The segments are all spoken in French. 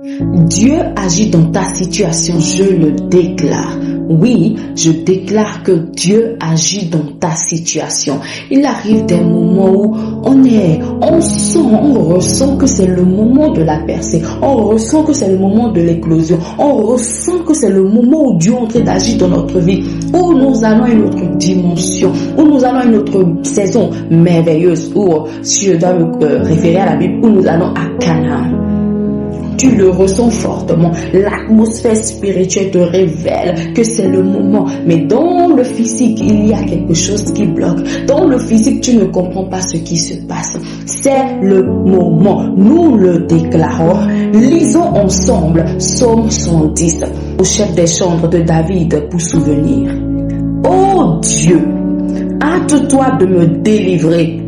Dieu agit dans ta situation, je le déclare. Oui, je déclare que Dieu agit dans ta situation. Il arrive des moments où on ressent que c'est le moment de la percée. On ressent que c'est le moment de l'éclosion. On ressent que c'est le moment où Dieu est en train d'agir dans notre vie. Où nous allons à une autre dimension. Où nous allons à une autre saison merveilleuse. Où, si je dois me référer à la Bible, où nous allons à Canaan. Tu le ressens fortement. L'atmosphère spirituelle te révèle que c'est le moment. Mais dans le physique, il y a quelque chose qui bloque. Dans le physique, tu ne comprends pas ce qui se passe. C'est le moment. Nous le déclarons. Lisons ensemble Psaume 110 au chef des chambres de David pour souvenir. Ô Dieu, hâte-toi de me délivrer.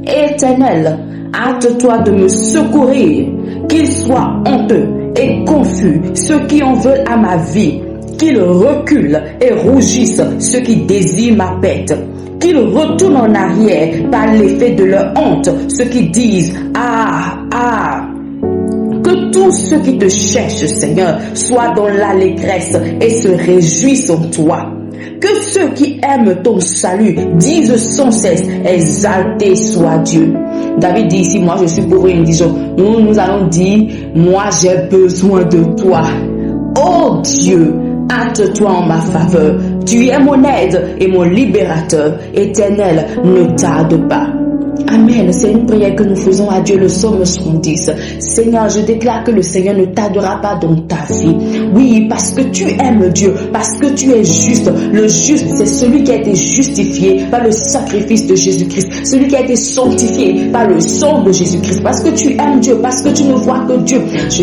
Éternel, hâte-toi de me secourir. Qu'ils soient honteux et confus ceux qui en veulent à ma vie, qu'ils reculent et rougissent ceux qui désirent ma pète, qu'ils retournent en arrière par l'effet de leur honte ceux qui disent ah, ah. Que tous ceux qui te cherchent, Seigneur, soient dans l'allégresse et se réjouissent en toi. Que ceux qui aiment ton salut disent sans cesse, exalté soit Dieu. David dit ici, moi je suis pauvre et indigent. Nous allons dire, moi j'ai besoin de toi. Oh Dieu, hâte-toi en ma faveur. Tu es mon aide et mon libérateur. Éternel, ne tarde pas. Amen. C'est une prière que nous faisons à Dieu, le Psaume 110. Seigneur, je déclare que le Seigneur ne tardera pas dans ta vie. Oui, parce que tu aimes Dieu, parce que tu es juste. Le juste, c'est celui qui a été justifié par le sacrifice de Jésus-Christ, celui qui a été sanctifié par le sang de Jésus-Christ. Parce que tu aimes Dieu, parce que tu ne vois que Dieu.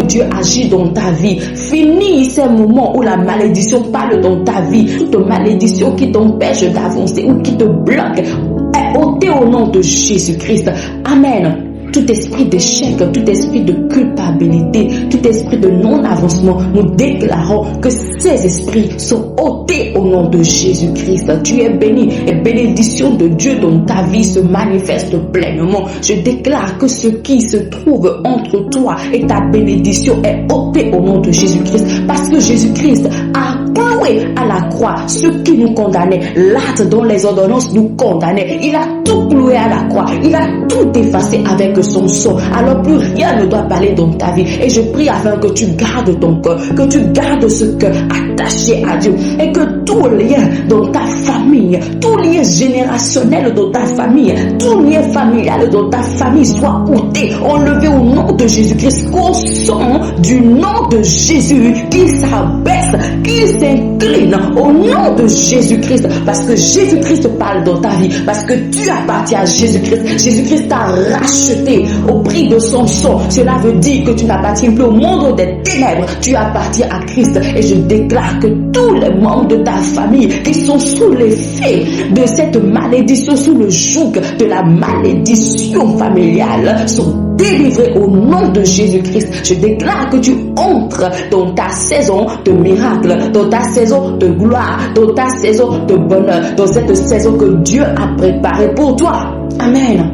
Dieu agit dans ta vie. Finis ces moments où la malédiction parle dans ta vie. Toute malédiction qui t'empêche d'avancer ou qui te bloque est ôtée au nom de Jésus-Christ. Amen. Tout esprit d'échec, tout esprit de culpabilité, tout esprit de non-avancement, nous déclarons que ces esprits sont ôtés au nom de Jésus-Christ. Tu es béni et bénédiction de Dieu dans ta vie se manifeste pleinement. Je déclare que ce qui se trouve entre toi et ta bénédiction est ôté au nom de Jésus-Christ, parce que Jésus-Christ a cloué à la croix ce qui nous condamnait. L'acte dont les ordonnances nous condamnaient, il a tout cloué à la croix, il a tout effacé avec son sang. Alors plus rien ne doit parler dans ta vie. Et je prie afin que tu gardes ton cœur, que tu gardes ce cœur attaché à Dieu, et que tout lien dans ta famille, tout lien générationnel dans ta famille, tout lien familial dans ta famille soit ôté, enlevé au nom de Jésus-Christ, qu'au son du nom de Jésus, qu'il s'abaisse, qu'il s'incline au nom de Jésus-Christ, parce que Jésus-Christ parle dans ta vie, parce que tu appartiens à Jésus-Christ. Jésus-Christ t'a racheté au prix de son sang. Cela veut dire que tu n'appartiens plus au monde des ténèbres, tu appartiens à Christ. Et je déclare que tous les membres de ta famille qui sont sous l'effet de cette malédiction, sous le joug de la malédiction familiale, sont délivrés au nom de Jésus-Christ. Je déclare que tu entres dans ta saison de miracle, dans ta saison de gloire, dans ta saison de bonheur, dans cette saison que Dieu a préparée pour toi. Amen.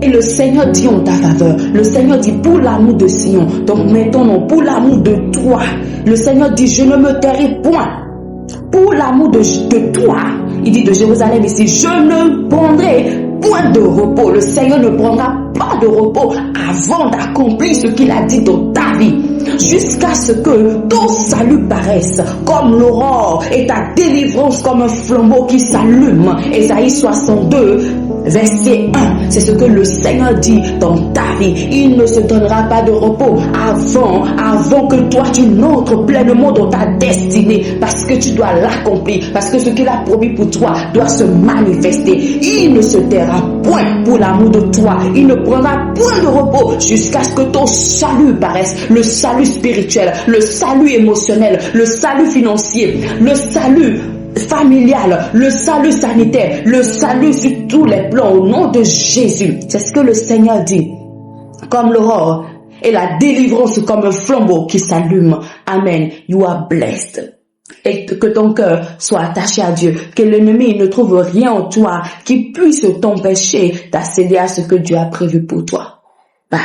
Et le Seigneur dit en ta faveur, le Seigneur dit pour l'amour de Sion, donc maintenant pour l'amour de toi, le Seigneur dit je ne me tairai point. Pour l'amour de toi, il dit de Jérusalem ici, je ne prendrai point de repos. Le Seigneur ne prendra pas de repos avant d'accomplir ce qu'il a dit dans ta vie, jusqu'à ce que ton salut paraisse comme l'aurore et ta délivrance comme un flambeau qui s'allume. Ésaïe 62 verset 1, c'est ce que le Seigneur dit dans ta vie. Il ne se donnera pas de repos avant que toi tu n'entres pleinement dans ta destinée, parce que tu dois l'accomplir, parce que ce qu'il a promis pour toi doit se manifester. Il ne se taira point pour l'amour de toi, il ne prendra point de repos jusqu'à ce que ton salut paraisse, le salut spirituel, le salut émotionnel, le salut financier, le salut familial, le salut sanitaire, le salut sur tous les plans au nom de Jésus. C'est ce que le Seigneur dit. Comme l'aurore et la délivrance comme un flambeau qui s'allume. Amen. You are blessed. Et que ton cœur soit attaché à Dieu. Que l'ennemi ne trouve rien en toi qui puisse t'empêcher d'accéder à ce que Dieu a prévu pour toi. Bye.